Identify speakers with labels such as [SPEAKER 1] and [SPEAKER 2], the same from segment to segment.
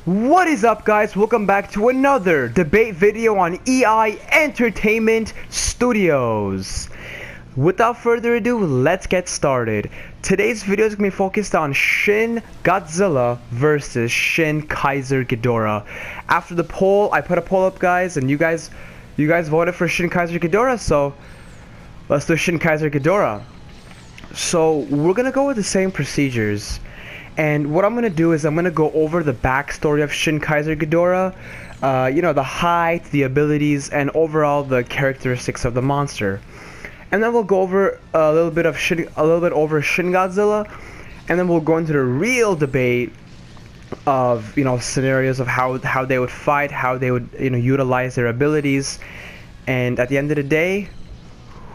[SPEAKER 1] What is up, guys? Welcome back to another debate video on EI Entertainment Studios. Without further ado, let's get started. Today's video is going to be focused on Shin Godzilla versus Shin Keizer Ghidorah. After the poll, I put a poll up, guys, and you guys voted for Shin Keizer Ghidorah, so let's do Shin Keizer Ghidorah. So we're going to go with the same procedures. And what I'm going to do is I'm going to go over the backstory of Shin Keizer Ghidorah, you know, the height, the abilities, and overall the characteristics of the monster. And then we'll go over a little bit over Shin Godzilla, and then we'll go into the real debate of, you know, scenarios of how they would fight, how they would, you know, utilize their abilities, and at the end of the day,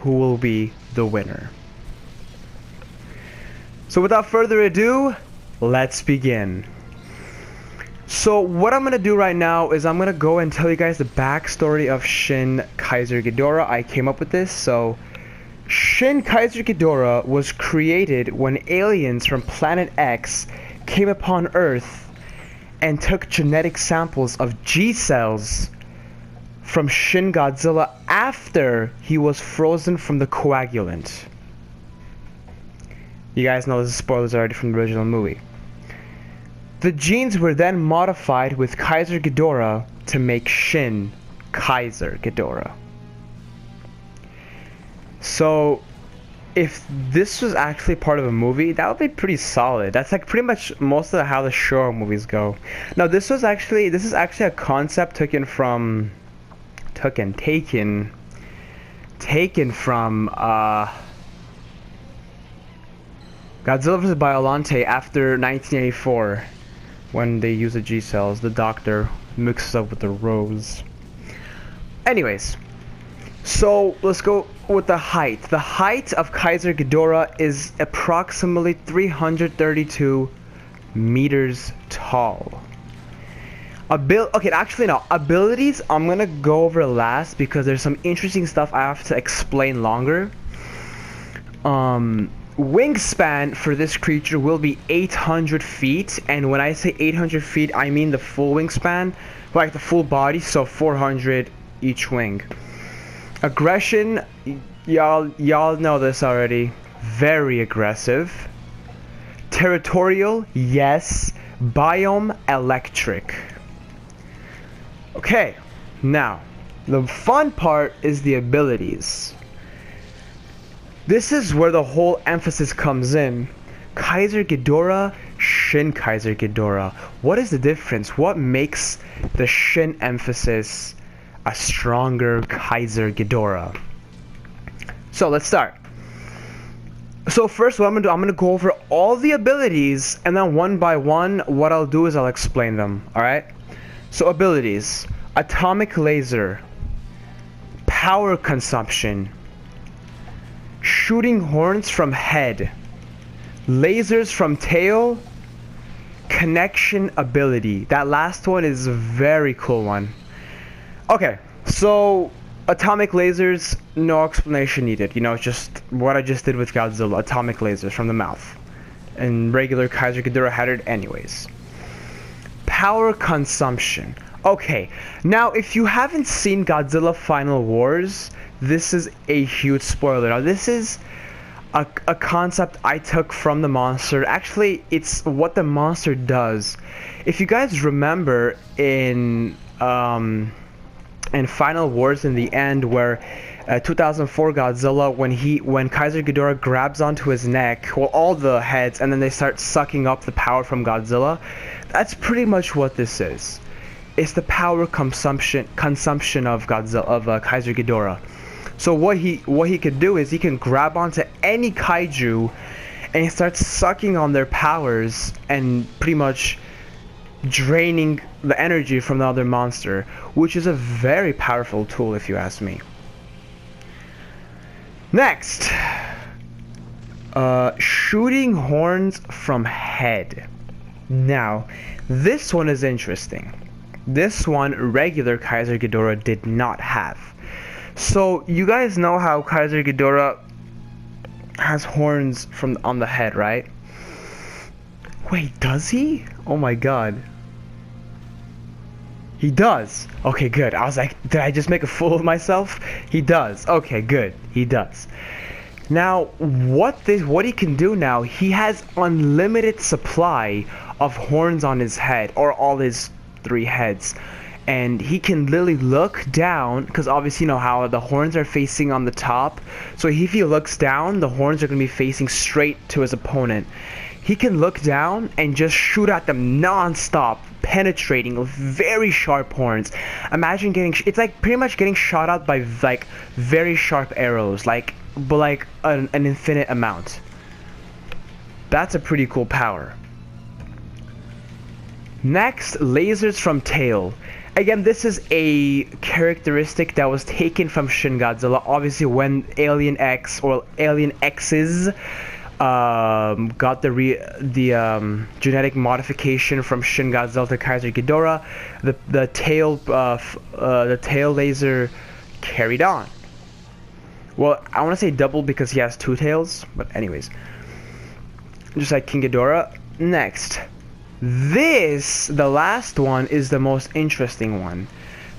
[SPEAKER 1] who will be the winner. So without further ado, let's begin. So what I'm gonna do right now is I'm gonna go and tell you guys the backstory of Shin Keizer Ghidorah. I came up with this. So Shin Keizer Ghidorah was created when aliens from Planet X came upon Earth and took genetic samples of G cells from Shin Godzilla after he was frozen from the coagulant. You guys know this is spoilers already from the original movie. The genes were then modified with Keizer Ghidorah to make Shin Keizer Ghidorah. So, if this was actually part of a movie, that would be pretty solid. That's like pretty much most of how the Showa movies go. Now, this is actually a concept taken from Godzilla vs. Biolante after 1984, when they use the G cells. The doctor mixes up with the rose. Anyways, so let's go with the height. The height of Keizer Ghidorah is approximately 332 meters tall. Abilities I'm gonna go over last because there's some interesting stuff I have to explain longer. Wingspan for this creature will be 800 feet, and when I say 800 feet, I mean the full wingspan, like the full body, so 400 each wing. Aggression, y'all know this already, very aggressive. Territorial, yes. Biome, electric. Okay, now, the fun part is the abilities. This is where the whole emphasis comes in. Keizer Ghidorah, Shin Keizer Ghidorah. What is the difference? What makes the Shin emphasis a stronger Keizer Ghidorah? So let's start. So first what I'm gonna go over all the abilities, and then one by one what I'll do is I'll explain them. Alright? So abilities. Atomic laser. Power consumption. Shooting horns from head, lasers from tail, connection ability. That last one is a very cool one. Okay, so atomic lasers, no explanation needed. You know, it's just what I just did with Godzilla. Atomic lasers from the mouth. And regular Keizer Ghidorah had it anyways. Power consumption. Okay, now if you haven't seen Godzilla Final Wars, this is a huge spoiler. Now this is a concept I took from the monster. Actually, it's what the monster does. If you guys remember in Final Wars, in the end, where 2004 Godzilla, when Keizer Ghidorah grabs onto his neck, well, all the heads, and then they start sucking up the power from Godzilla, that's pretty much what this is. It's the power consumption of Keizer Ghidorah. So what he could do is he can grab onto any kaiju and he starts sucking on their powers and pretty much draining the energy from the other monster, which is a very powerful tool if you ask me. Next, shooting horns from head. Now, this one is interesting. This one regular Keizer Ghidorah did not have. So you guys know how Keizer Ghidorah has horns on the head, right? Wait, does he? Oh my god. He does. Okay, good. I was like, did I just make a fool of myself? He does. Okay, good. He does. Now, what he can do now, he has unlimited supply of horns on his head, or all his 3 heads. And he can literally look down, because obviously you know how the horns are facing on the top. So if he looks down, the horns are going to be facing straight to his opponent. He can look down and just shoot at them non-stop, penetrating with very sharp horns. Imagine it's like pretty much getting shot at by like very sharp arrows, but like an infinite amount. That's a pretty cool power. Next, lasers from tail. Again, this is a characteristic that was taken from Shin Godzilla. Obviously, when Alien X or Alien X's got the genetic modification from Shin Godzilla to Keizer Ghidorah, the tail laser carried on. Well, I want to say double because he has 2 tails, but anyways, just like King Ghidorah. Next, the last one is the most interesting one,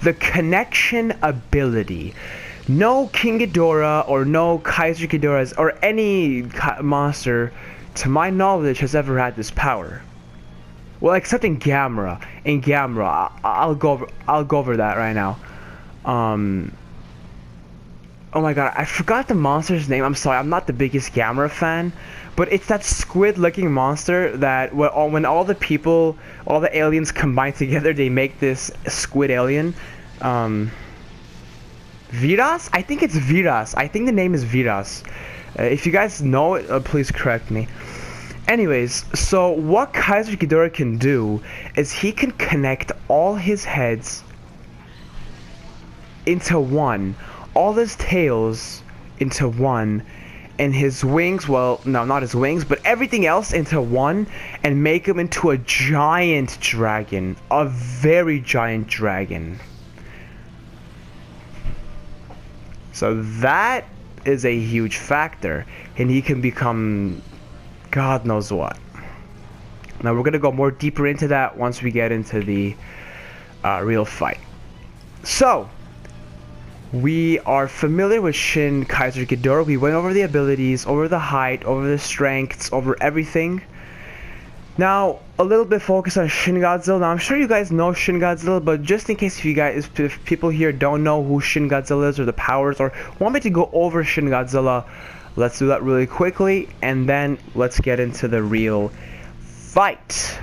[SPEAKER 1] the connection ability. No King Ghidorah or no Kaiser Ghidorahs or any monster, to my knowledge, has ever had this power. Well, except in Gamera. In Gamera, I'll go over that right now. Oh my god, I forgot the monster's name. I'm sorry, I'm not the biggest Gamera fan, but it's that squid-looking monster that when all the aliens combine together, they make this squid alien. Viras? I think it's Viras. I think the name is Viras. If you guys know it, please correct me. Anyways, so what Kaiser Ghidorah can do is he can connect all his heads into one, all his tails into one, and his wings, well, no, not his wings, but everything else into one, and make him into a giant dragon. A very giant dragon. So that is a huge factor, and he can become God knows what. Now we're gonna go more deeper into that once we get into the real fight. So we are familiar with Shin Keizer Ghidorah. We went over the abilities, over the height, over the strengths, over everything. Now, a little bit focused on Shin Godzilla. Now, I'm sure you guys know Shin Godzilla, but just in case if people here don't know who Shin Godzilla is or the powers, or want me to go over Shin Godzilla, let's do that really quickly, and then let's get into the real fight.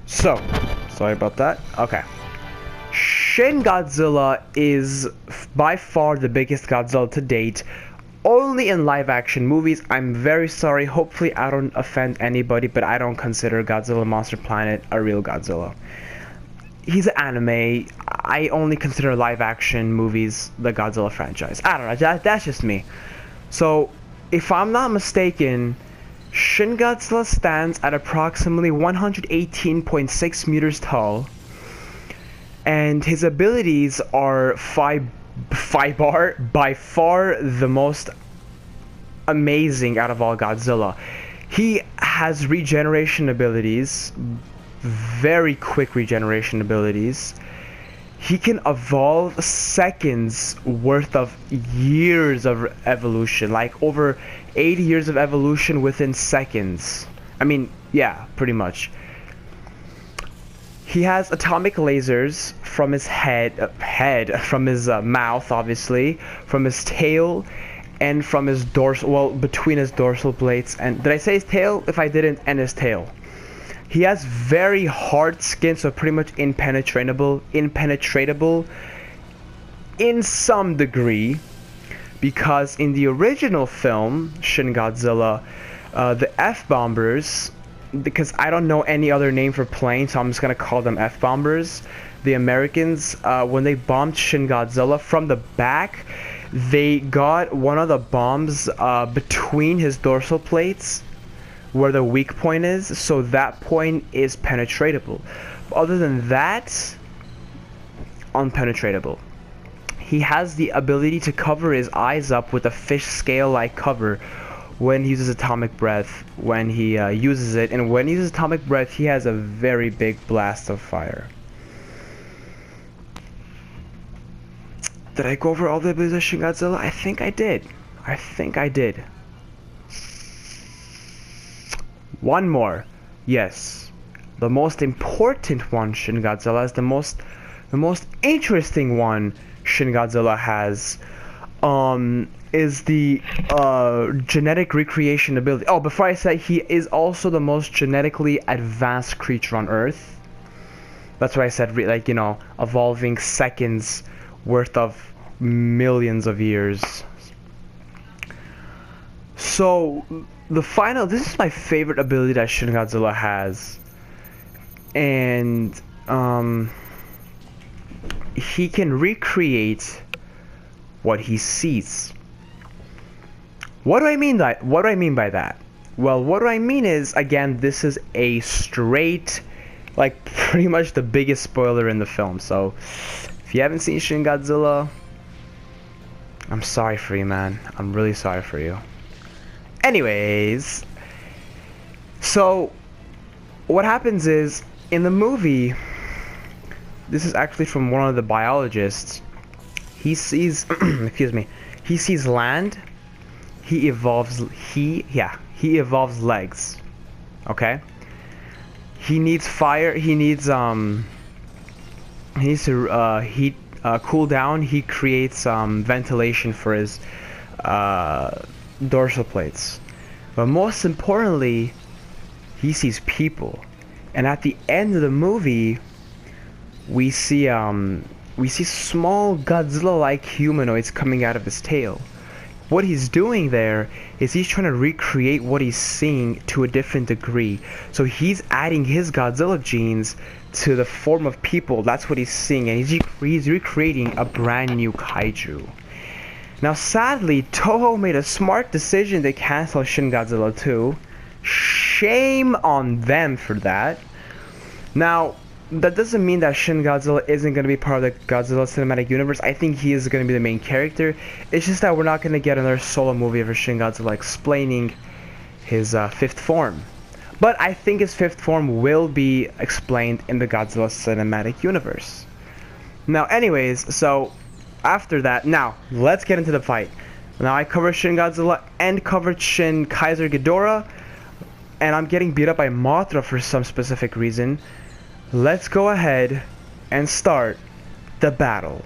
[SPEAKER 1] So, sorry about that. Okay. Shin Godzilla is by far the biggest Godzilla to date. Only in live action movies. I'm very sorry, hopefully I don't offend anybody, but I don't consider Godzilla Monster Planet a real Godzilla. He's an anime. I only consider live action movies the Godzilla franchise. I don't know, that's just me. So, if I'm not mistaken, Shin Godzilla stands at approximately 118.6 meters tall, and his abilities are by far the most amazing out of all Godzilla. He has regeneration abilities, very quick regeneration abilities. He can evolve seconds worth of years of evolution, like over 80 years of evolution within seconds. I mean, yeah, pretty much. He has atomic lasers from his from his mouth, obviously, from his tail, and from his dorsal, well, between his dorsal plates. And did I say his tail? If I didn't, and his tail. He has very hard skin, so pretty much impenetratable in some degree, because in the original film, Shin Godzilla, the F-bombers, because I don't know any other name for planes, so I'm just gonna call them F-bombers. The Americans, when they bombed Shin Godzilla from the back, they got one of the bombs between his dorsal plates, where the weak point is, so that point is penetratable. Other than that, unpenetratable. He has the ability to cover his eyes up with a fish scale-like cover when he uses atomic breath, when he uses it, and when he uses atomic breath, he has a very big blast of fire. Did I go over all the abilities of Shin Godzilla? I think I did. One more. Yes. The most important one Shin Godzilla is the most interesting one Shin Godzilla has is the genetic recreation ability. Oh, before I say, he is also the most genetically advanced creature on Earth. That's why I said, like, you know, evolving seconds worth of millions of years. So this is my favorite ability that Shin Godzilla has, and he can recreate what he sees. What do I mean by that? Well, what do I mean is, again, this is a straight, like, pretty much the biggest spoiler in the film. So if you haven't seen Shin Godzilla, I'm sorry for you, man. I'm really sorry for you. Anyways, so what happens is, in the movie, this is actually from one of the biologists. He sees excuse me, he sees land. He evolves legs. Okay? He needs fire. He needs to cool down. He creates ventilation for his dorsal plates. But most importantly, he sees people. And at the end of the movie, we see small Godzilla-like humanoids coming out of his tail. What he's doing there is he's trying to recreate what he's seeing to a different degree. So he's adding his Godzilla genes to the form of people. That's what he's seeing, and he's recreating a brand new kaiju. Now, sadly, Toho made a smart decision to cancel Shin Godzilla 2. Shame on them for that. Now, that doesn't mean that Shin Godzilla isn't going to be part of the Godzilla cinematic universe. I think he is going to be the main character. It's just that we're not going to get another solo movie of Shin Godzilla explaining his fifth form. But I think his fifth form will be explained in the Godzilla cinematic universe. Now, anyways, so after that, now let's get into the fight. Now, I covered Shin Godzilla and covered Shin Keizer Ghidorah, and I'm getting beat up by Mothra for some specific reason. Let's go ahead and start the battle.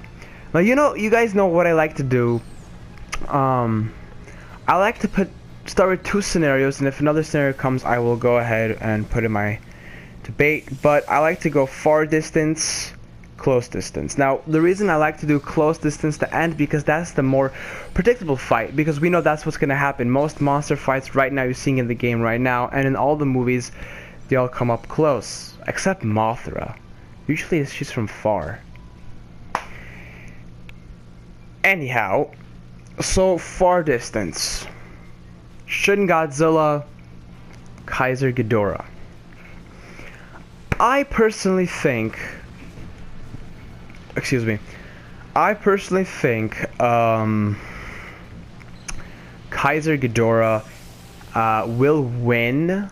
[SPEAKER 1] Now, you guys know what I like to do. I like to start with two scenarios, and if another scenario comes, I will go ahead and put in my debate. But I like to go far distance, close distance. Now, the reason I like to do close distance to end, because that's the more predictable fight, because we know that's what's going to happen. Most monster fights right now you're seeing in the game right now, and in all the movies, they all come up close, except Mothra. Usually she's from far. Anyhow, so far distance. Shin Godzilla, Keizer Ghidorah. I personally think Keizer Ghidorah will win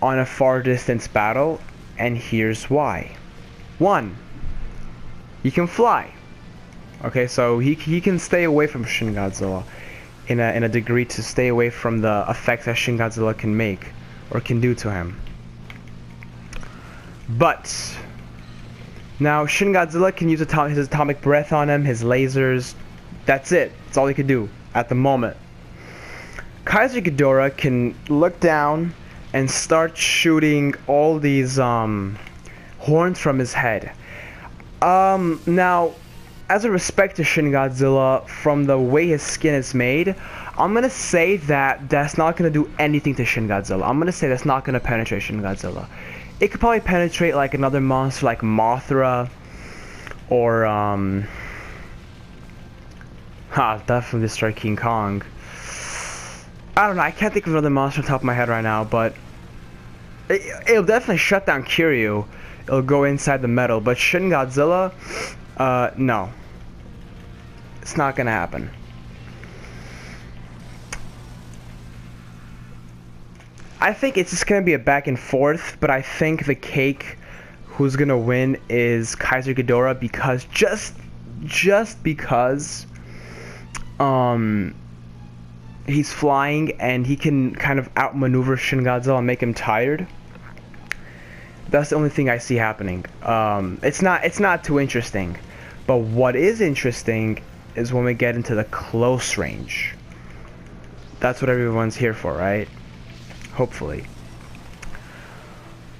[SPEAKER 1] on a far distance battle, and here's why. One, he can fly. Okay, so he can stay away from Shin Godzilla in a degree to stay away from the effects that Shin Godzilla can make or can do to him. But now Shin Godzilla can use his atomic breath on him, his lasers. That's it. That's all he can do at the moment. Keizer Ghidorah can look down and start shooting all these horns from his head. Now, as a respect to Shin Godzilla, from the way his skin is made, I'm gonna say that that's not gonna do anything to Shin Godzilla. I'm gonna say that's not gonna penetrate Shin Godzilla. It could probably penetrate like another monster like Mothra, or definitely destroy King Kong. I don't know, I can't think of another monster on top of my head right now, but it'll definitely shut down Kiryu. It'll go inside the metal, but Shin Godzilla, no. It's not gonna happen. I think it's just gonna be a back and forth, but I think the cake who's gonna win is Keizer Ghidorah, because just just because he's flying and he can kind of outmaneuver Shin Godzilla and make him tired. That's the only thing I see happening. It's not too interesting. But what is interesting is when we get into the close range. That's what everyone's here for, right? Hopefully.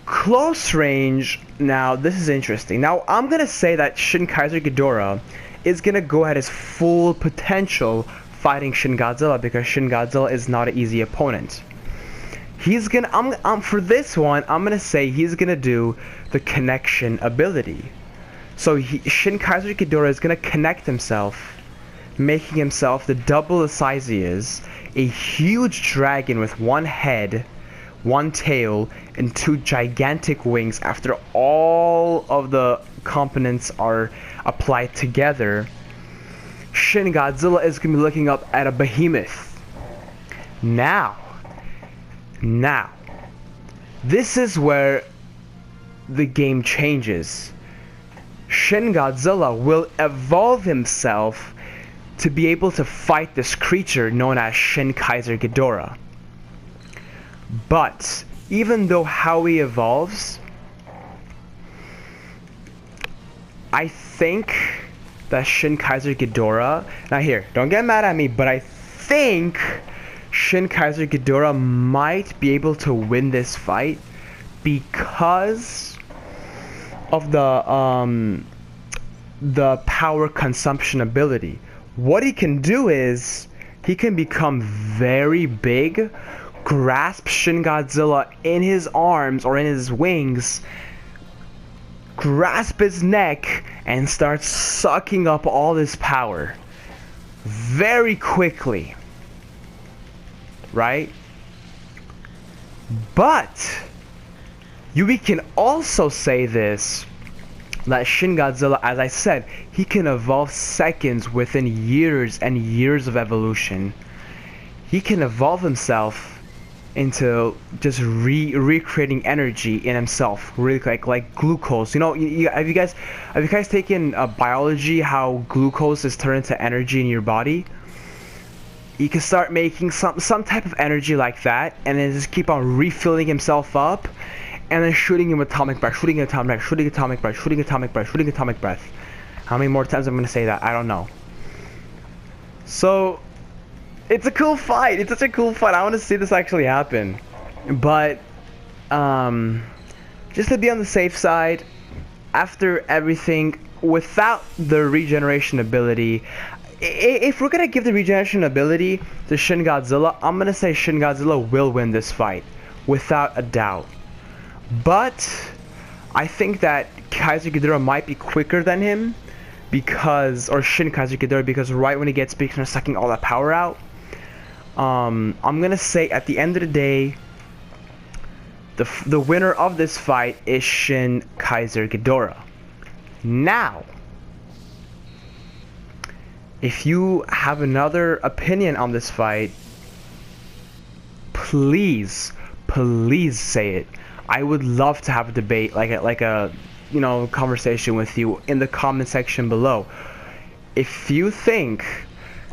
[SPEAKER 1] Close range, now this is interesting. Now I'm gonna say that Shin Keizer Ghidorah is gonna go at his full potential fighting Shin Godzilla, because Shin Godzilla is not an easy opponent. He's gonna, for this one, I'm gonna say he's gonna do the connection ability. So Shin Keizer Ghidorah is gonna connect himself, making himself the double the size he is, a huge dragon with one head, one tail, and two gigantic wings. After all of the components are applied together, Shin Godzilla is going to be looking up at a behemoth. Now, this is where the game changes. Shin Godzilla will evolve himself to be able to fight this creature known as Shin Keizer Ghidorah. But even though how he evolves, I think that Shin Keizer Ghidorah, now here, don't get mad at me, but I think Shin Keizer Ghidorah might be able to win this fight because of the power consumption ability. What he can do is he can become very big, grasp Shin Godzilla in his arms or in his wings, grasp his neck, and start sucking up all his power very quickly, right? But we can also say this, that Shin Godzilla, as I said, he can evolve seconds within years and years of evolution. He can evolve himself into just recreating energy in himself, really like glucose. You know, have you guys taken biology, how glucose is turned into energy in your body? You can start making some type of energy like that, and then just keep on refilling himself up, and then shooting him atomic breath, shooting atomic breath, shooting atomic breath, shooting atomic breath, shooting atomic breath. How many more times I'm gonna say that? I don't know. So it's a cool fight. It's such a cool fight. I want to see this actually happen. But just to be on the safe side, after everything, without the regeneration ability, if we're gonna give the regeneration ability to Shin Godzilla, I'm gonna say Shin Godzilla will win this fight without a doubt. But I think that Keizer Ghidorah might be quicker than him, because, or Shin Keizer Ghidorah, because right when he gets big, he's sucking all that power out. I'm gonna say at the end of the day, the winner of this fight is Shin Keizer Ghidorah. Now, if you have another opinion on this fight, please say it. I would love to have a debate, like a you know, conversation with you in the comment section below. If you think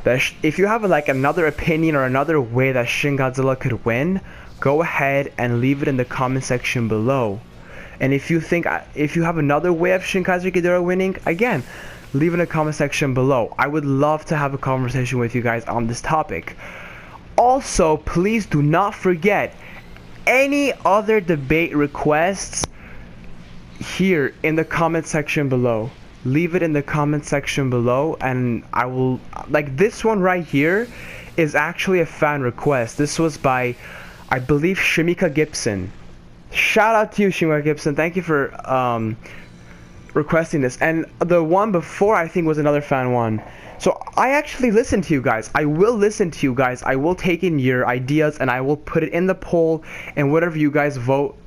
[SPEAKER 1] that if you have like another opinion or another way that Shin Godzilla could win, go ahead and leave it in the comment section below. And if you have another way of Shin Keizer Ghidorah winning, again, leave it in the comment section below. I would love to have a conversation with you guys on this topic. Also, please do not forget any other debate requests here in the comment section below. Leave it in the comment section below, and I will, like this one right here is actually a fan request. This was by, I believe, Shimika Gibson. Shout out to you, Shimika Gibson. Thank you for requesting this. And the one before, I think, was another fan one. So I actually listen to you guys. I will listen to you guys. I will take in your ideas and I will put it in the poll, and whatever you guys vote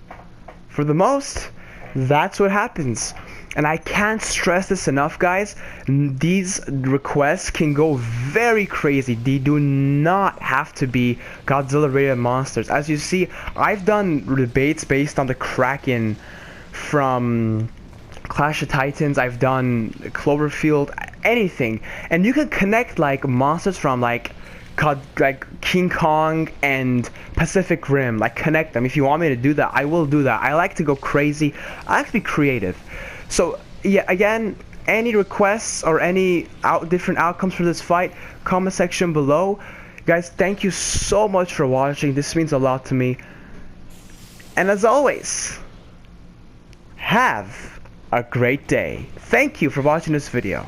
[SPEAKER 1] for the most, that's what happens. And I can't stress this enough, guys. These requests can go very crazy. They do not have to be Godzilla rated monsters. As you see, I've done debates based on the Kraken from Clash of Titans. I've done Cloverfield. anything, and you can connect like monsters from like King Kong and Pacific Rim, like connect them. If you want me to do that, I will do that. I like to go crazy. I like to be creative. So yeah, again, any requests or any different outcomes for this fight, comment section below. Guys, thank you so much for watching. This means a lot to me. And as always, have a great day. Thank you for watching this video.